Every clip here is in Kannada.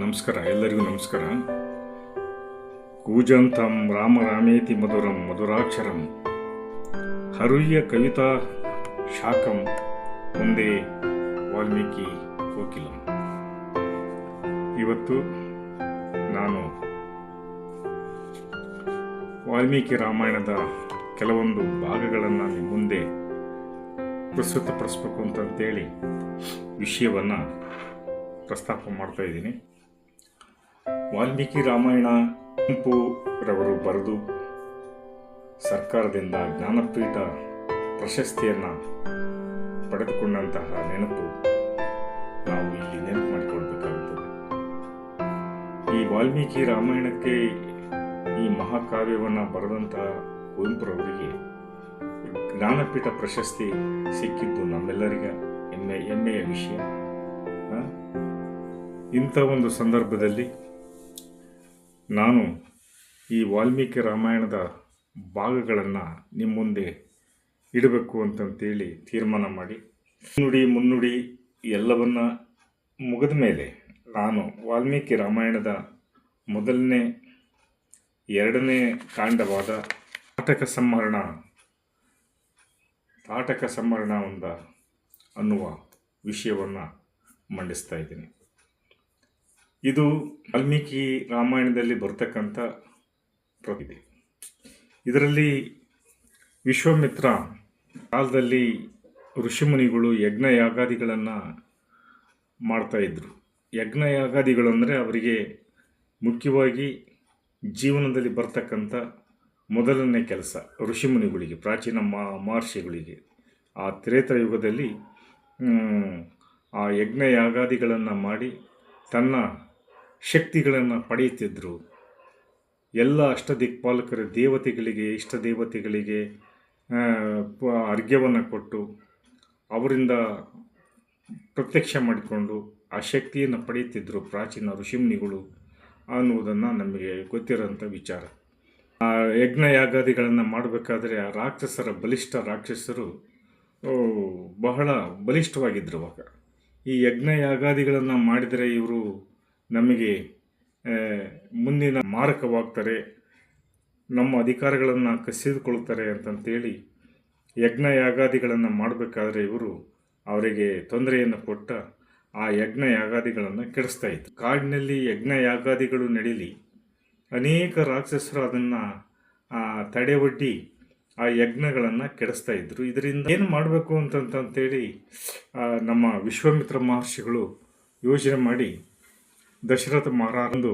ನಮಸ್ಕಾರ, ಎಲ್ಲರಿಗೂ ನಮಸ್ಕಾರ. ಕೂಜಂತಂ ರಾಮ ರಾಮೇತಿ ಮಧುರಂ ಮಧುರಾಕ್ಷರಂ ಹರುಯ್ಯ ಕವಿತಾ ಶಾಖಂ ಒಂದೇ ವಾಲ್ಮೀಕಿ ಕೋಕಿಲಂ. ಇವತ್ತು ನಾನು ವಾಲ್ಮೀಕಿ ರಾಮಾಯಣದ ಕೆಲವೊಂದು ಭಾಗಗಳನ್ನು ನಿಮ್ಮ ಮುಂದೆ ಪ್ರಸ್ತುತಪಡಿಸ್ಬೇಕು ಅಂತಂತೇಳಿ ವಿಷಯವನ್ನು ಪ್ರಸ್ತಾಪ ಮಾಡ್ತಾ ಇದ್ದೀನಿ. ವಾಲ್ಮೀಕಿ ರಾಮಾಯಣ ಕುವೆಂಪು ರವರು ಬರೆದು ಸರ್ಕಾರದಿಂದ ಜ್ಞಾನಪೀಠ ಪ್ರಶಸ್ತಿಯನ್ನು ಪಡೆದುಕೊಂಡಂತಹ ನೆನಪು ನಾವು ಇಲ್ಲಿ ನೆನಪು ಮಾಡಿಕೊಳ್ಬೇಕಾಗುತ್ತದೆ. ಈ ವಾಲ್ಮೀಕಿ ರಾಮಾಯಣಕ್ಕೆ ಈ ಮಹಾಕಾವ್ಯವನ್ನು ಬರೆದಂತಹ ಕುವೆಂಪುರವರಿಗೆ ಜ್ಞಾನಪೀಠ ಪ್ರಶಸ್ತಿ ಸಿಕ್ಕಿದ್ದು ನಮ್ಮೆಲ್ಲರಿಗ ಹೆಮ್ಮೆಯ ವಿಷಯ. ಇಂಥ ಒಂದು ಸಂದರ್ಭದಲ್ಲಿ ನಾನು ಈ ವಾಲ್ಮೀಕಿ ರಾಮಾಯಣದ ಭಾಗಗಳನ್ನು ನಿಮ್ಮ ಮುಂದೆ ಇಡಬೇಕು ಅಂತಂತೇಳಿ ತೀರ್ಮಾನ ಮಾಡಿ ನುಡಿ ಮುನ್ನುಡಿ ಎಲ್ಲವನ್ನ ಮುಗಿದ ಮೇಲೆ ನಾನು ವಾಲ್ಮೀಕಿ ರಾಮಾಯಣದ ಮೊದಲನೇ ಎರಡನೇ ಕಾಂಡವಾದ ತಾಟಕ ಸಂಹರಣ ಅನ್ನುವ ವಿಷಯವನ್ನು ಮಂಡಿಸ್ತಾ ಇದ್ದೀನಿ. ಇದು ವಾಲ್ಮೀಕಿ ರಾಮಾಯಣದಲ್ಲಿ ಬರ್ತಕ್ಕಂಥ ಪ್ರತಿದೆ. ಇದರಲ್ಲಿ ವಿಶ್ವಾಮಿತ್ರ ಕಾಲದಲ್ಲಿ ಋಷಿಮುನಿಗಳು ಯಜ್ಞ ಯಾಗಾದಿಗಳನ್ನು ಮಾಡ್ತಾಯಿದ್ರು. ಯಜ್ಞ ಯಾಗಾದಿಗಳು ಅಂದರೆ ಅವರಿಗೆ ಮುಖ್ಯವಾಗಿ ಜೀವನದಲ್ಲಿ ಬರ್ತಕ್ಕಂಥ ಮೊದಲನೇ ಕೆಲಸ. ಋಷಿಮುನಿಗಳಿಗೆ, ಪ್ರಾಚೀನ ಮಹರ್ಷಿಗಳಿಗೆ ಆ ತ್ರೇತಾಯುಗದಲ್ಲಿ ಆ ಯಜ್ಞ ಯಾಗಾದಿಗಳನ್ನು ಮಾಡಿ ತನ್ನ ಶಕ್ತಿಗಳನ್ನು ಪಡೆಯುತ್ತಿದ್ದರು. ಎಲ್ಲ ಅಷ್ಟದಿಕ್ಪಾಲಕರ ದೇವತೆಗಳಿಗೆ, ಇಷ್ಟ ದೇವತೆಗಳಿಗೆ ಅರ್ಘ್ಯವನ್ನು ಕೊಟ್ಟು ಅವರಿಂದ ಪ್ರತ್ಯಕ್ಷ ಮಾಡಿಕೊಂಡು ಆ ಶಕ್ತಿಯನ್ನು ಪಡೆಯುತ್ತಿದ್ದರು ಪ್ರಾಚೀನ ಋಷಿಮುನಿಗಳು ಅನ್ನುವುದನ್ನು ನಮಗೆ ಗೊತ್ತಿರೋಂಥ ವಿಚಾರ. ಆ ಯಜ್ಞ ಯಾಗಾದಿಗಳನ್ನು ಮಾಡಬೇಕಾದ್ರೆ ಆ ರಾಕ್ಷಸರು ಬಹಳ ಬಲಿಷ್ಠವಾಗಿದ್ದರು. ಅವಾಗ ಈ ಯಜ್ಞ ಯಾಗಾದಿಗಳನ್ನು ಮಾಡಿದರೆ ಇವರು ನಮಗೆ ಮುಂದಿನ ಮಾರಕವಾಗ್ತಾರೆ, ನಮ್ಮ ಅಧಿಕಾರಗಳನ್ನು ಕಸಿದುಕೊಳ್ತಾರೆ ಅಂತಂತೇಳಿ ಯಜ್ಞ ಯಾಗಾದಿಗಳನ್ನು ಮಾಡಬೇಕಾದ್ರೆ ಇವರು ಅವರಿಗೆ ತೊಂದರೆಯನ್ನು ಕೊಟ್ಟ ಆ ಯಜ್ಞ ಯಾಗಾದಿಗಳನ್ನು ಕೆಡಿಸ್ತಾ ಇತ್ತು. ಕಾಡಿನಲ್ಲಿ ಯಜ್ಞ ಯಾಗಾದಿಗಳು ನಡೀಲಿ ಅನೇಕ ರಾಕ್ಷಸರು ಅದನ್ನು ತಡೆಯೊಡ್ಡಿ ಆ ಯಜ್ಞಗಳನ್ನು ಕೆಡಿಸ್ತಾ ಇದ್ದರು. ಇದರಿಂದ ಏನು ಮಾಡಬೇಕು ಅಂತಂತೇಳಿ ನಮ್ಮ ವಿಶ್ವಾಮಿತ್ರ ಮಹರ್ಷಿಗಳು ಯೋಚನೆ ಮಾಡಿ ದಶರಥ ಮಹಾರಾಜಂದು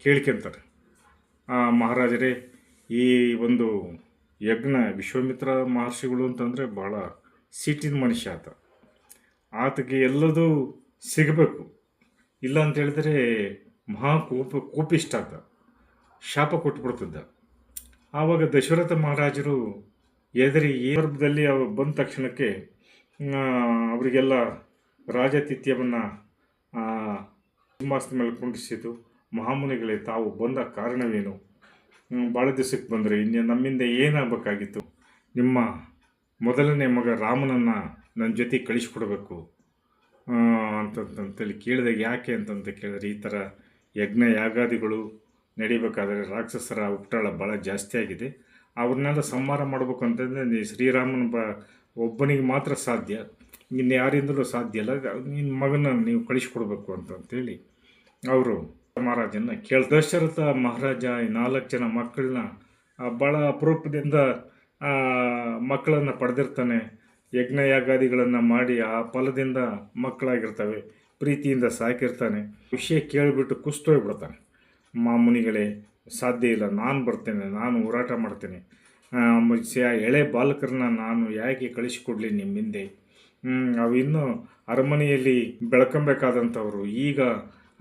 ಕೇಳ್ಕೊಂತಾರೆ. ಮಹಾರಾಜರೇ, ಈ ಒಂದು ವಿಶ್ವಾಮಿತ್ರ ಮಹರ್ಷಿಗಳು ಅಂತಂದರೆ ಭಾಳ ಸಿಟ್ಟಿನ ಮನುಷ್ಯ ಆತಗೆ ಎಲ್ಲದೂ ಸಿಗಬೇಕು, ಇಲ್ಲ ಅಂತ ಹೇಳಿದ್ರೆ ಕೋಪಿಷ್ಟ ಶಾಪ ಕೊಟ್ಬಿಡ್ತಿದ್ದ. ಆವಾಗ ದಶರಥ ಮಹಾರಾಜರು ಈ ಸಂದರ್ಭದಲ್ಲಿ ಬಂದ ತಕ್ಷಣಕ್ಕೆ ಅವರಿಗೆಲ್ಲ ರಾಜಾತಿಥ್ಯವನ್ನು ಸಿಂಹಾಸನದ ಮೇಲೆ ಕುಂಡಿಸಿತು. ಮಹಾಮುನಿಗಳೇ, ತಾವು ಬಂದ ಕಾರಣವೇನು? ಭಾಳ ದಿವಸಕ್ಕೆ ಬಂದರೆ ನಮ್ಮಿಂದ ಏನಾಗಬೇಕಾಗಿತ್ತು? ನಿಮ್ಮ ಮೊದಲನೇ ಮಗ ರಾಮನನ್ನು ನನ್ನ ಜೊತೆಗೆ ಕಳಿಸ್ಕೊಡ್ಬೇಕು ಅಂತಂತೇಳಿ ಕೇಳಿದಾಗ ಯಾಕೆ ಅಂತಂತ ಕೇಳಿದ್ರೆ, ಈ ಥರ ಯಜ್ಞ ಯಾಗಾದಿಗಳು ನಡಿಬೇಕಾದರೆ ರಾಕ್ಷಸರ ಉಪಟಳ ಭಾಳ ಜಾಸ್ತಿ ಆಗಿದೆ. ಅವ್ರನ್ನೆಲ್ಲ ಸಂಹಾರ ಮಾಡ್ಬೇಕು ಅಂತಂದರೆ ಶ್ರೀರಾಮನ ಒಬ್ಬನಿಗೆ ಮಾತ್ರ ಸಾಧ್ಯ, ಇನ್ನು ಯಾರಿಂದಲೂ ಸಾಧ್ಯ ಇಲ್ಲ. ನಿನ್ನ ಮಗನ ನೀವು ಕಳಿಸ್ಕೊಡ್ಬೇಕು ಅಂತಂತೇಳಿ ಅವರು ಮಹಾರಾಜನ ದಶರಥ ಮಹಾರಾಜ 4 ಜನ ಮಕ್ಕಳನ್ನ ಭಾಳ ಅಪರೂಪದಿಂದ ಮಕ್ಕಳನ್ನು ಪಡೆದಿರ್ತಾನೆ. ಯಜ್ಞ ಯಾಗಾದಿಗಳನ್ನು ಮಾಡಿ ಆ ಫಲದಿಂದ ಮಕ್ಕಳಾಗಿರ್ತವೆ, ಪ್ರೀತಿಯಿಂದ ಸಾಕಿರ್ತಾನೆ. ವಿಷಯ ಕೇಳಿಬಿಟ್ಟು ಕುಸ್ತೋಗ್ಬಿಡ್ತಾನೆ. ಮುನಿಗಳೇ, ಸಾಧ್ಯ ಇಲ್ಲ, ನಾನು ಬರ್ತೇನೆ, ನಾನು ಹೋರಾಟ ಮಾಡ್ತೇನೆ, ಎಳೆ ಬಾಲಕರನ್ನ ನಾನು ಯಾಕೆ ಕಳಿಸಿಕೊಡ್ಲಿ ನಿಮ್ಮ ಹಿಂದೆ? ಅವು ಇನ್ನೂ ಅರಮನೆಯಲ್ಲಿ ಬೆಳ್ಕೊಬೇಕಾದಂಥವ್ರು, ಈಗ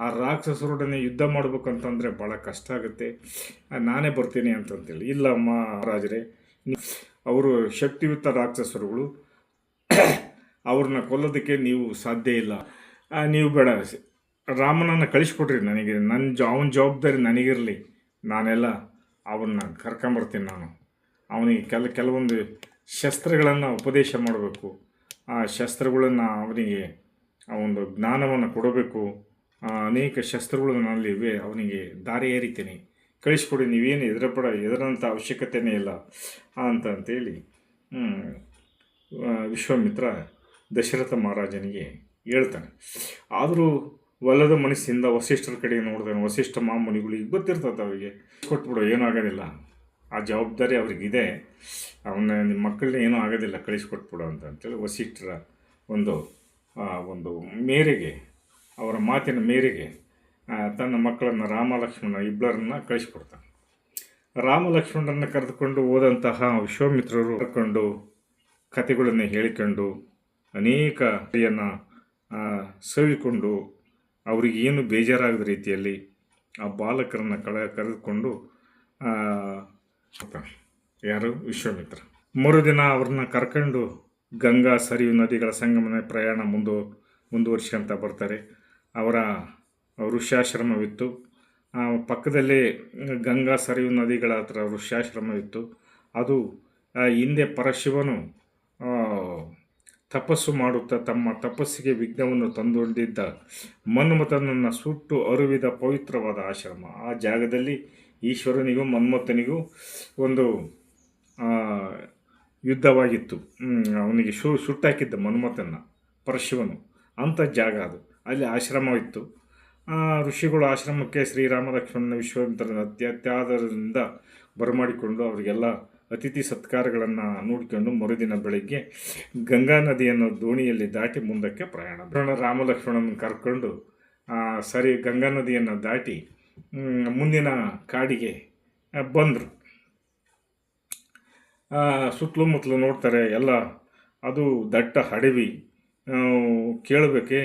ಆ ರಾಕ್ಷಸರೊಡನೆ ಯುದ್ಧ ಮಾಡ್ಬೇಕಂತಂದರೆ ಭಾಳ ಕಷ್ಟ ಆಗುತ್ತೆ, ನಾನೇ ಬರ್ತೀನಿ ಅಂತಂತೇಳಿ. ಇಲ್ಲ ಮಹಾರಾಜರೇ, ಅವರು ಶಕ್ತಿಯುತ ರಾಕ್ಷಸರುಗಳು, ಅವ್ರನ್ನ ಕೊಲ್ಲೋದಕ್ಕೆ ನೀವು ಸಾಧ್ಯ ಇಲ್ಲ, ನೀವು ಬೇಡ, ರಾಮನನ್ನು ಕಳಿಸ್ಕೊಡ್ರಿ ನನಗೆ, ಅವನ ಜವಾಬ್ದಾರಿ ನನಗಿರಲಿ, ನಾನೆಲ್ಲ ಅವನ್ನ ಕರ್ಕೊಂಬರ್ತೀನಿ. ನಾನು ಅವನಿಗೆ ಕೆಲವೊಂದು ಶಸ್ತ್ರಗಳನ್ನು ಉಪದೇಶ ಮಾಡಬೇಕು, ಆ ಶಸ್ತ್ರಗಳನ್ನು ಅವನಿಗೆ ಆ ಒಂದು ಜ್ಞಾನವನ್ನು ಕೊಡಬೇಕು ಅನೇಕ ಶಸ್ತ್ರಗಳು ನನ್ನಲ್ಲಿವೆ, ಅವನಿಗೆ ದಾರಿ ಏರಿತೀನಿ, ಕಳಿಸ್ಕೊಡಿ, ನೀವೇನು ಹೆದರಂಥ ಅವಶ್ಯಕತೆಯೇ ಇಲ್ಲ ಅಂತಂತೇಳಿ ವಿಶ್ವಾಮಿತ್ರ ದಶರಥ ಮಹಾರಾಜನಿಗೆ ಹೇಳ್ತಾನೆ. ಆದರೂ ಒಲ್ಲದ ಮನಸ್ಸಿಂದ ವಸಿಷ್ಠರ ಕಡೆಗೆ ನೋಡ್ತಾನೆ. ವಸಿಷ್ಠ ಮಾಮುನಿಗಳಿಗೆ ಗೊತ್ತಿರ್ತದೆ, ಅವರಿಗೆ ಕೊಟ್ಬಿಡು, ಏನೂ ಆಗೋದಿಲ್ಲ, ಆ ಜವಾಬ್ದಾರಿ ಅವ್ರಿಗಿದೆ, ನಿಮ್ಮ ಮಕ್ಕಳನ್ನ ಏನೂ ಆಗೋದಿಲ್ಲ, ಕಳಿಸ್ಕೊಟ್ಬಿಡು ಅಂತೇಳಿ ವಸಿಷ್ಠರ ಒಂದು ಮೇರೆಗೆ, ಅವರ ಮಾತಿನ ಮೇರೆಗೆ ತನ್ನ ಮಕ್ಕಳನ್ನು ರಾಮ ಲಕ್ಷ್ಮಣ ಇಬ್ಬರನ್ನ ಕಳಿಸ್ಕೊಡ್ತಾನೆ. ರಾಮ ಲಕ್ಷ್ಮಣರನ್ನು ಕರೆದುಕೊಂಡು ಹೋದಂತಹ ವಿಶ್ವಾಮಿತ್ರರು ಕರ್ಕೊಂಡು ಕಥೆಗಳನ್ನು ಹೇಳಿಕೊಂಡು ಅನೇಕ ಸವಿಕೊಂಡು ಅವರಿಗೇನು ಬೇಜಾರಾಗದ ರೀತಿಯಲ್ಲಿ ಆ ಬಾಲಕರನ್ನು ಕರೆದುಕೊಂಡು ಯಾರು ವಿಶ್ವಾಮಿತ್ರ. ಮರುದಿನ ಅವ್ರನ್ನ ಕರ್ಕೊಂಡು ಗಂಗಾ ಸರಿಯು ನದಿಗಳ ಸಂಗಮನ ಪ್ರಯಾಣ ಮುಂದುವರಿಸ್ಕೊಂತ ಬರ್ತಾರೆ. ಅವರ ಋಷ್ಯಾಶ್ರಮವಿತ್ತು, ಪಕ್ಕದಲ್ಲೇ ಗಂಗಾ ಸರಿಯು ನದಿಗಳ ಹತ್ರ ಋಷ್ಯಾಶ್ರಮವಿತ್ತು. ಅದು ಹಿಂದೆ ಪರಶಿವನು ತಪಸ್ಸು ಮಾಡುತ್ತಾ ತಮ್ಮ ತಪಸ್ಸಿಗೆ ವಿಘ್ನವನ್ನು ತಂದೊಡ್ಡಿದ್ದ ಮನ್ಮಥನನ್ನು ಸುಟ್ಟು ಅರುವಿದ ಪವಿತ್ರವಾದ ಆಶ್ರಮ. ಆ ಜಾಗದಲ್ಲಿ ಈಶ್ವರನಿಗೂ ಮನ್ಮಥನಿಗೂ ಒಂದು ಯುದ್ಧವಾಗಿತ್ತು. ಅವನಿಗೆ ಸುಟ್ಟಾಕಿದ್ದ ಮನ್ಮಥನ ಪರಶಿವನು, ಅಂಥ ಜಾಗ ಅದು. ಅಲ್ಲಿ ಆಶ್ರಮವಿತ್ತು. ಋಷಿಗಳು ಆಶ್ರಮಕ್ಕೆ ಶ್ರೀರಾಮ ಲಕ್ಷ್ಮಣನ ವಿಶ್ವಾಮಿತ್ರನ ಅತ್ಯಾದರದಿಂದ ಬರಮಾಡಿಕೊಂಡು ಅವರಿಗೆಲ್ಲ ಅತಿಥಿ ಸತ್ಕಾರಗಳನ್ನು ನೋಡಿಕೊಂಡು ಮರುದಿನ ಬೆಳಗ್ಗೆ ಗಂಗಾ ದೋಣಿಯಲ್ಲಿ ದಾಟಿ ಮುಂದಕ್ಕೆ ಪ್ರಯಾಣ. ರಾಮ ಲಕ್ಷ್ಮಣನ ಕರ್ಕೊಂಡು ಗಂಗಾ ನದಿಯನ್ನು ದಾಟಿ ಮುಂದಿನ ಕಾಡಿಗೆ ಬಂದರು. ಸುತ್ತಲೂ ಮುತ್ತಲು ನೋಡ್ತಾರೆ, ಎಲ್ಲ ಅದು ದಟ್ಟ ಅಡವಿ. ಕೇಳಬೇಕೆ,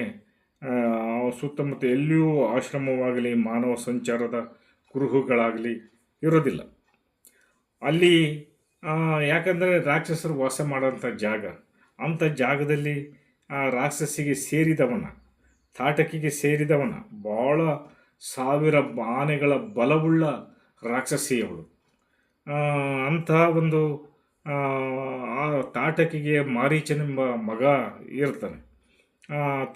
ಸುತ್ತಮುತ್ತ ಎಲ್ಲಿಯೂ ಆಶ್ರಮವಾಗಲಿ ಮಾನವ ಸಂಚಾರದ ಕುರುಹುಗಳಾಗಲಿ ಇರೋದಿಲ್ಲ ಅಲ್ಲಿ. ಯಾಕಂದರೆ ರಾಕ್ಷಸರು ವಾಸ ಮಾಡೋಂಥ ಜಾಗ. ಅಂಥ ಜಾಗದಲ್ಲಿ ರಾಕ್ಷಸಿಗೆ ಸೇರಿದವನ, ತಾಟಕಿಗೆ ಸೇರಿದವನ, ಭಾಳ 1000 ಆನೆಗಳ ಬಲವುಳ್ಳ ರಾಕ್ಷಸಿಯವಳು. ಅಂಥ ಒಂದು ತಾಟಕಿಗೆ ಮಾರೀಚನೆಂಬ ಮಗ ಇರ್ತಾನೆ.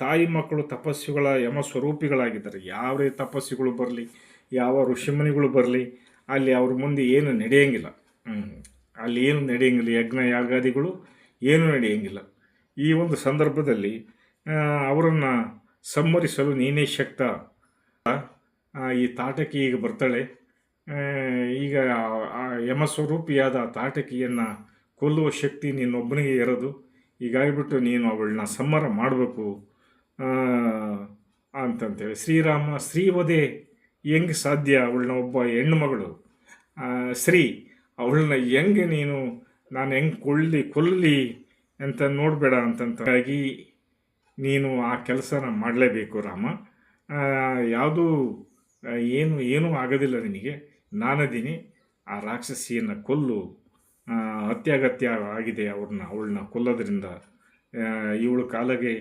ತಾಯಿ ಮಕ್ಕಳು ತಪಸ್ಸುಗಳ ಯಮಸ್ವರೂಪಿಗಳಾಗಿದ್ದಾರೆ. ಯಾವುದೇ ತಪಸ್ಸುಗಳು ಬರಲಿ, ಯಾವ ಋಷಿಮುನಿಗಳು ಬರಲಿ, ಅಲ್ಲಿ ಅವ್ರ ಮುಂದೆ ಏನು ನಡೆಯಂಗಿಲ್ಲ. ಅಲ್ಲಿ ಏನು ನಡೆಯಂಗಿಲ್ಲ, ಯಜ್ಞ ಯಾಗಾದಿಗಳು ಏನೂ ನಡೆಯಂಗಿಲ್ಲ. ಈ ಒಂದು ಸಂದರ್ಭದಲ್ಲಿ ಅವರನ್ನು ಸಂಹರಿಸಲು ನೀನೇ ಶಕ್ತ. ಈ ತಾಟಕಿ ಈಗ ಬರ್ತಾಳೆ, ಈಗ ಆ ಯಮಸ್ವರೂಪಿಯಾದ ತಾಟಕಿಯನ್ನು ಕೊಲ್ಲುವ ಶಕ್ತಿ ನಿನ್ನೊಬ್ಬನಿಗೆ ಇರೋದು. ಹೀಗಾಗಿಬಿಟ್ಟು ನೀನು ಅವಳನ್ನ ಸಂಹಾರ ಮಾಡಬೇಕು ಅಂತಂತೇಳಿ ಶ್ರೀವಧೆ ಹೆಂಗೆ ಸಾಧ್ಯ? ಅವಳನ್ನ ಒಬ್ಬ ಹೆಣ್ಣು ಮಗಳು ಅವಳನ್ನ ಹೆಂಗೆ ನಾನು ಹೆಂಗೆ ಕೊಲ್ಲಲಿ ಅಂತ ನೋಡಬೇಡ ಅಂತಂತಾಗಿ ನೀನು ಆ ಕೆಲಸನ ಮಾಡಲೇಬೇಕು ರಾಮ. ಯಾವುದೂ ಏನೂ ಆಗೋದಿಲ್ಲ ನಿನಗೆ, ನಾನದೀನಿ, ಆ ರಾಕ್ಷಸಿಯನ್ನು ಕೊಲ್ಲು. ಅತ್ಯಗತ್ಯ ಆಗಿದೆ ಅವಳನ್ನ ಕೊಲ್ಲೋದ್ರಿಂದ. ಇವಳ ಕಾಲಗೆ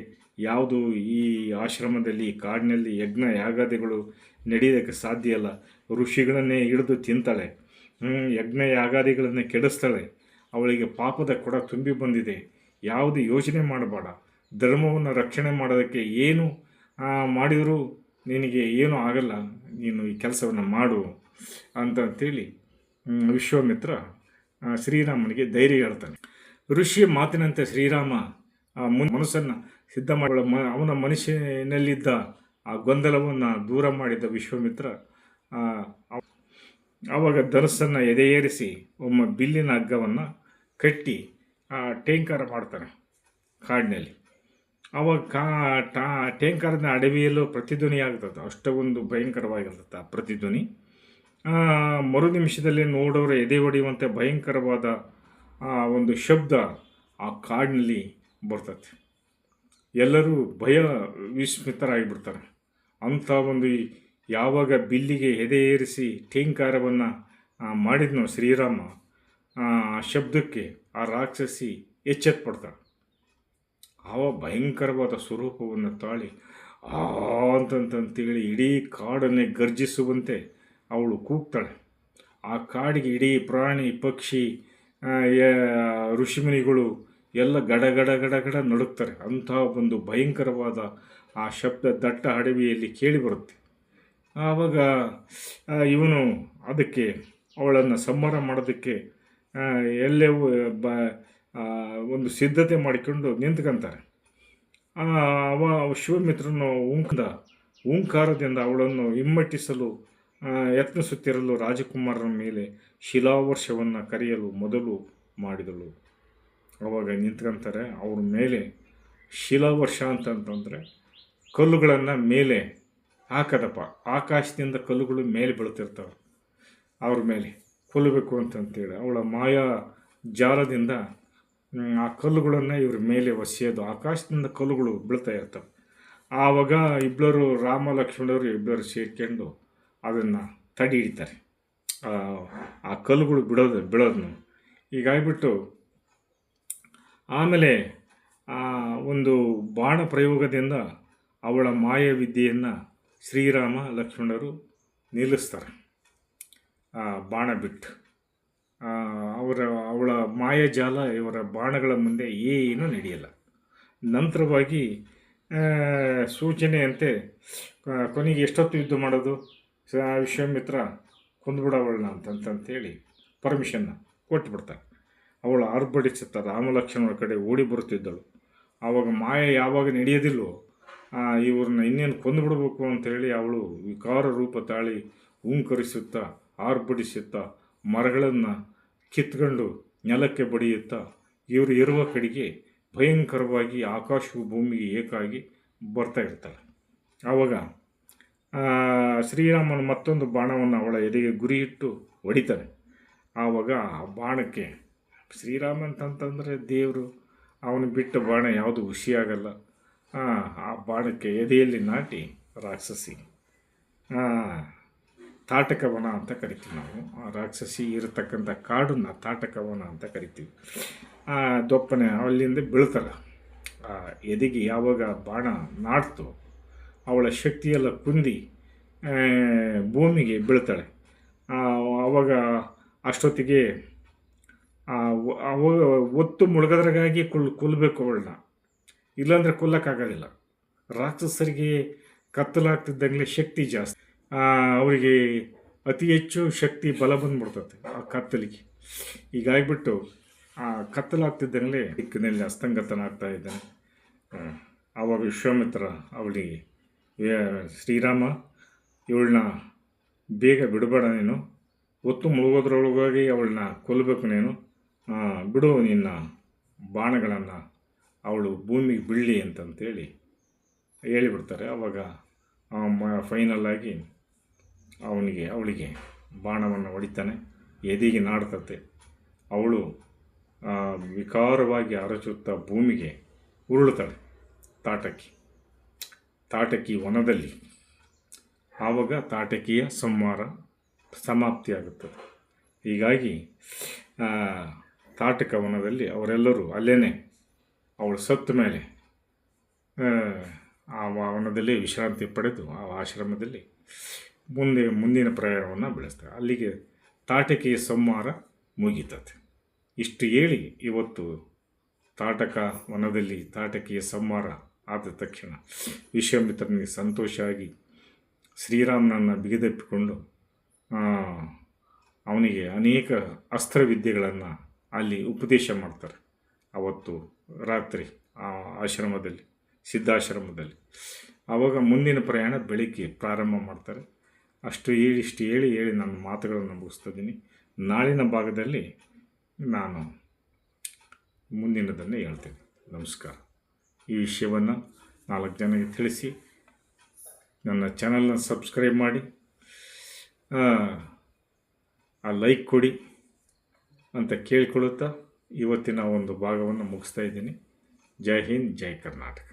ಯಾವುದು ಈ ಆಶ್ರಮದಲ್ಲಿ, ಕಾಡಿನಲ್ಲಿ ಯಜ್ಞ ಯಾಗಾದಿಗಳು ನಡೆಯೋದಕ್ಕೆ ಸಾಧ್ಯ ಇಲ್ಲ. ಋಷಿಗಳನ್ನೇ ಹಿಡಿದು ತಿಂತಾಳೆ, ಯಜ್ಞ ಯಾಗಾದಿಗಳನ್ನೇ ಕೆಡಿಸ್ತಾಳೆ. ಅವಳಿಗೆ ಪಾಪದ ಕೊಡ ತುಂಬಿ ಬಂದಿದೆ. ಯಾವುದು ಯೋಚನೆ ಮಾಡಬೇಡ, ಧರ್ಮವನ್ನು ರಕ್ಷಣೆ ಮಾಡೋದಕ್ಕೆ ಏನು ಮಾಡಿದರೂ ನಿನಗೆ ಏನೂ ಆಗಲ್ಲ, ನೀನು ಈ ಕೆಲಸವನ್ನು ಮಾಡು ಅಂತಂತೇಳಿ ವಿಶ್ವಾಮಿತ್ರ ಶ್ರೀರಾಮನಿಗೆ ಧೈರ್ಯ ಹೇಳ್ತಾನೆ. ಋಷಿಯ ಮಾತಿನಂತೆ ಶ್ರೀರಾಮ ಮನಸ್ಸನ್ನು ಸಿದ್ಧ ಮಾಡಿ ಅವನ ಮನಸ್ಸಿನಲ್ಲಿದ್ದ ಆ ಗೊಂದಲವನ್ನು ದೂರ ಮಾಡಿದ ವಿಶ್ವಾಮಿತ್ರ ಆವಾಗ ಧನಸ್ಸನ್ನು ಎದೆಯೇರಿಸಿ ಒಮ್ಮೆ ಬಿಲ್ಲಿನ ಹಗ್ಗವನ್ನು ಕಟ್ಟಿ ಟೇಂಕಾರ ಮಾಡ್ತಾನೆ ಕಾಡಿನಲ್ಲಿ. ಆವಾಗ ಟೇಂಕಾರದ ಅಡವಿಯಲ್ಲೂ ಪ್ರತಿಧ್ವನಿ ಆಗ್ತದೆ, ಅಷ್ಟೊಂದು ಭಯಂಕರವಾಗಿರ್ತದೆ ಆ ಪ್ರತಿಧ್ವನಿ. ಮರು ನಿಮಿಷದಲ್ಲಿ ನೋಡೋರು ಎದೆ ಹೊಡೆಯುವಂತೆ ಭಯಂಕರವಾದ ಒಂದು ಶಬ್ದ ಆ ಕಾಡಿನಲ್ಲಿ ಬರ್ತದೆ. ಎಲ್ಲರೂ ಭಯ ವಿಸ್ಮಿತರಾಗಿಬಿಡ್ತಾರೆ. ಅಂಥ ಒಂದು ಯಾವಾಗ ಬಿಲ್ಲಿಗೆ ಎದೆ ಏರಿಸಿ ಟೇಂಕಾರವನ್ನು ಮಾಡಿದ್ನೋ ಶ್ರೀರಾಮ, ಆ ಶಬ್ದಕ್ಕೆ ಆ ರಾಕ್ಷಸಿ ಎಚ್ಚೆತ್ಪಡ್ತಾಳೆ. ಭಯಂಕರವಾದ ಸ್ವರೂಪವನ್ನು ತಾಳಿ ಅಂತಂತೇಳಿ ಇಡೀ ಕಾಡನ್ನೇ ಗರ್ಜಿಸುವಂತೆ ಅವಳು ಕೂಗ್ತಾಳೆ. ಆ ಕಾಡಿಗೆ ಇಡೀ ಪ್ರಾಣಿ ಪಕ್ಷಿ ಋಷಿಮುನಿಗಳು ಎಲ್ಲ ಗಡ ಗಡ ಗಡ ಗಡ ನಡುಕ್ತಾರೆ. ಅಂಥ ಒಂದು ಭಯಂಕರವಾದ ಆ ಶಬ್ದ ದಟ್ಟ ಅಡವಿಯಲ್ಲಿ ಕೇಳಿಬರುತ್ತೆ. ಆವಾಗ ಇವನು ಅದಕ್ಕೆ ಅವಳನ್ನು ಸಂಹಾರ ಮಾಡೋದಕ್ಕೆ ಎಲ್ಲೇ ಬ ಒಂದು ಸಿದ್ಧತೆ ಮಾಡಿಕೊಂಡು ನಿಂತ್ಕೊಂತಾರೆ. ಅವ ಶಿವಮಿತ್ರನು ಓಂಕಾರದಿಂದ ಅವಳನ್ನು ಹಿಮ್ಮೆಟ್ಟಿಸಲು ಯತ್ನಿಸುತ್ತಿರಲು ರಾಜಕುಮಾರನ ಮೇಲೆ ಶಿಲಾವರ್ಷವನ್ನು ಕರೆಯಲು ಮೊದಲು ಮಾಡಿದಳು. ಅವಾಗ ನಿಂತ್ಕೊಂತಾರೆ. ಅವ್ರ ಮೇಲೆ ಶಿಲಾವರ್ಷ ಅಂತಂತಂದರೆ ಕಲ್ಲುಗಳನ್ನು ಮೇಲೆ ಹಾಕದಪ್ಪ, ಆಕಾಶದಿಂದ ಕಲ್ಲುಗಳು ಮೇಲೆ ಬೀಳ್ತಿರ್ತವೆ, ಅವ್ರ ಮೇಲೆ ಕೊಲ್ಲಬೇಕು ಅಂತಂತೇಳಿ ಅವಳ ಮಾಯಾ ಜಾಲದಿಂದ ಆ ಕಲ್ಲುಗಳನ್ನು ಇವ್ರ ಮೇಲೆ ಒಸೆಯೋದು, ಆಕಾಶದಿಂದ ಕಲ್ಲುಗಳು ಬೀಳ್ತಾ ಇರ್ತವೆ. ಆವಾಗ ಇಬ್ಬರು ರಾಮ ಲಕ್ಷ್ಮಣರು ಇಬ್ಬರು ಸೇರ್ಕೊಂಡು ಅದನ್ನು ತಡೆ ಹಿಡಿತಾರೆ, ಆ ಕಲ್ಲುಗಳು ಬೀಳೋದನ್ನು. ಹೀಗಾಗಿಬಿಟ್ಟು ಆಮೇಲೆ ಒಂದು ಬಾಣ ಪ್ರಯೋಗದಿಂದ ಅವಳ ಮಾಯಾವಿದ್ಯೆಯನ್ನು ಶ್ರೀರಾಮ ಲಕ್ಷ್ಮಣರು ನಿಲ್ಲಿಸ್ತಾರೆ. ಬಾಣ ಬಿಟ್ಟು ಅವಳ ಮಾಯಾಜಾಲ ಇವರ ಬಾಣಗಳ ಮುಂದೆ ಏನೂ ನಡೆಯಲ್ಲ. ನಂತರವಾಗಿ ಸೂಚನೆಯಂತೆ ಕೊನೆಗೆ ಎಷ್ಟೊತ್ತು ಯುದ್ಧ ಮಾಡೋದು, ವಿಶ್ವಾಮಿತ್ರ ಕೊಂದುಬಿಡವಳನ್ನ ಅಂತಂತೇಳಿ ಪರ್ಮಿಷನ್ನ ಕೊಟ್ಟುಬಿಡ್ತಾರೆ. ಅವಳು ಆರ್ಭಟಿಸುತ್ತಾ ರಾಮಲಕ್ಷ್ಮಣರ ಕಡೆ ಓಡಿ ಬರುತ್ತಿದ್ದಳು. ಆವಾಗ ಮಾಯ ಯಾವಾಗ ನಡೆಯೋದಿಲ್ವೋ ಇವ್ರನ್ನ ಇನ್ನೇನು ಕೊಂದುಬಿಡಬೇಕು ಅಂತೇಳಿ ಅವಳು ವಿಕಾರ ರೂಪ ತಾಳಿ ಹೂಂಕರಿಸುತ್ತಾ ಆರ್ಭಟಿಸುತ್ತಾ ಮರಗಳನ್ನು ಕಿತ್ಕೊಂಡು ನೆಲಕ್ಕೆ ಬಡಿಯುತ್ತಾ ಇವರು ಇರುವ ಕಡೆಗೆ ಭಯಂಕರವಾಗಿ ಆಕಾಶವು ಭೂಮಿಗೆ ಏಕಾಗಿ ಬರ್ತಾ ಇರ್ತಾಳೆ. ಆವಾಗ ಶ್ರೀರಾಮನ ಮತ್ತೊಂದು ಬಾಣವನ್ನು ಅವಳ ಎದೆಗೆ ಗುರಿಯಿಟ್ಟು ಹೊಡಿತಾನೆ. ಆವಾಗ ಆ ಬಾಣಕ್ಕೆ ಶ್ರೀರಾಮ ಅಂತಂತಂದರೆ ದೇವರು, ಅವನು ಬಿಟ್ಟ ಬಾಣ ಯಾವುದು ಹುಷಿಯಾಗಲ್ಲ. ಆ ಬಾಣಕ್ಕೆ ಎದೆಯಲ್ಲಿ ನಾಟಿ ರಾಕ್ಷಸಿ ತಾಟಕವನ ಅಂತ ಕರಿತೀವಿ ನಾವು. ಆ ರಾಕ್ಷಸಿ ಇರತಕ್ಕಂಥ ಕಾಡನ್ನು ತಾಟಕವನ ಅಂತ ಕರಿತೀವಿ. ದೊಪ್ಪನೆ ಅಲ್ಲಿಂದ ಬೀಳ್ತಾರೆ. ಎದೆಗೆ ಯಾವಾಗ ಬಾಣ ನಾಡ್ತು ಅವಳ ಶಕ್ತಿಯೆಲ್ಲ ಕುಂದಿ ಭೂಮಿಗೆ ಬೀಳ್ತಾಳೆ. ಆವಾಗ ಅಷ್ಟೊತ್ತಿಗೆ ಒತ್ತು ಮುಳುಗದ್ರಾಗಾಗಿ ಕೊಲ್ಲಬೇಕು ಅವಳನ್ನ, ಇಲ್ಲಾಂದರೆ ಕೊಲ್ಲಕ್ಕಾಗೋದಿಲ್ಲ. ರಾಕ್ಷಸರಿಗೆ ಕತ್ತಲಾಗ್ತಿದ್ದಂಗೆ ಶಕ್ತಿ ಜಾಸ್ತಿ, ಅವರಿಗೆ ಅತಿ ಹೆಚ್ಚು ಶಕ್ತಿ ಬಲ ಬಂದ್ಬಿಡ್ತದೆ ಆ ಕತ್ತಲಿಗೆ. ಹೀಗಾಗಿಬಿಟ್ಟು ಆ ಕತ್ತಲಾಗ್ತಿದ್ದಂಗೆ ದಿಕ್ಕಿನಲ್ಲಿ ಹಸ್ತಂಗತನಾಗ್ತಾ ಇದ್ದಾನೆ. ಆವಾಗ ವಿಶ್ವಾಮಿತ್ರ ಅವಳಿಗೆ, ಶ್ರೀರಾಮ ಇವಳನ್ನ ಬೇಗ ಬಿಡಬೇಡ, ನೀನು ಒತ್ತು ಮುಳುಗೋದ್ರೊಳಗಾಗಿ ಅವಳನ್ನ ಕೊಲ್ಲಬೇಕು, ನೀನು ಬಿಡು ನಿನ್ನ ಬಾಣಗಳನ್ನು, ಅವಳು ಭೂಮಿಗೆ ಬೀಳಲಿ ಅಂತಂತೇಳಿ ಹೇಳಿಬಿಡ್ತಾರೆ. ಆವಾಗ ಫೈನಲ್ಲಾಗಿ ಅವಳಿಗೆ ಬಾಣವನ್ನು ಹೊಡಿತಾನೆ, ಎದೆಗೆ ನಾಡ್ತತೆ. ಅವಳು ವಿಕಾರವಾಗಿ ಅರಚುತ್ತಾ ಭೂಮಿಗೆ ಉರುಳುತ್ತಾಳೆ ತಾಟಕಿ ವನದಲ್ಲಿ. ಆವಾಗ ತಾಟಕಿಯ ಸಂಹಾರ ಸಮಾಪ್ತಿಯಾಗುತ್ತದೆ. ಹೀಗಾಗಿ ತಾಟಕ ವನದಲ್ಲಿ ಅವರೆಲ್ಲರೂ ಅಲ್ಲೇ ಅವಳು ಸತ್ತ ಮೇಲೆ ಆ ವನದಲ್ಲಿ ವಿಶ್ರಾಂತಿ ಪಡೆದು ಆ ಆಶ್ರಮದಲ್ಲಿ ಮುಂದಿನ ಪ್ರಯಾಣವನ್ನು ಬೆಳೆಸ್ತಾರೆ. ಅಲ್ಲಿಗೆ ತಾಟಕಿಯ ಸಂಹಾರ ಮುಗೀತದೆ. ಇಷ್ಟು ಹೇಳಿ ಇವತ್ತು ತಾಟಕ ವನದಲ್ಲಿ ತಾಟಕಿಯ ಸಂಹಾರ ಆದ ತಕ್ಷಣ ವಿಶ್ವಾಮಿತ್ರನಿಗೆ ಸಂತೋಷ ಆಗಿ ಶ್ರೀರಾಮನನ್ನು ಬಿಗಿದಪ್ಪಿಕೊಂಡು ಅವನಿಗೆ ಅನೇಕ ಅಸ್ತ್ರವಿದ್ಯೆಗಳನ್ನು ಅಲ್ಲಿ ಉಪದೇಶ ಮಾಡ್ತಾರೆ. ಅವತ್ತು ರಾತ್ರಿ ಆ ಆಶ್ರಮದಲ್ಲಿ, ಸಿದ್ಧಾಶ್ರಮದಲ್ಲಿ. ಆವಾಗ ಮುಂದಿನ ಪ್ರಯಾಣ ಬೆಳಿಗ್ಗೆ ಪ್ರಾರಂಭ ಮಾಡ್ತಾರೆ. ಇಷ್ಟು ಹೇಳಿ ನನ್ನ ಮಾತುಗಳನ್ನು ಮುಗಿಸ್ತಿದ್ದೀನಿ. ನಾಳಿನ ಭಾಗದಲ್ಲಿ ನಾನು ಮುಂದಿನದನ್ನು ಹೇಳ್ತೇನೆ. ನಮಸ್ಕಾರ. ಈ ವಿಷಯವನ್ನು 4 ಜನಕ್ಕೆ ತಿಳಿಸಿ ನನ್ನ ಚಾನಲ್ನ ಸಬ್ಸ್ಕ್ರೈಬ್ ಮಾಡಿ, ಆ ಲೈಕ್ ಕೊಡಿ ಅಂತ ಕೇಳಿಕೊಳ್ಳುತ್ತಾ ಇವತ್ತಿನ ಒಂದು ಭಾಗವನ್ನು ಮುಗಿಸ್ತಾ ಇದ್ದೀನಿ. ಜೈ ಹಿಂದ್, ಜೈ ಕರ್ನಾಟಕ.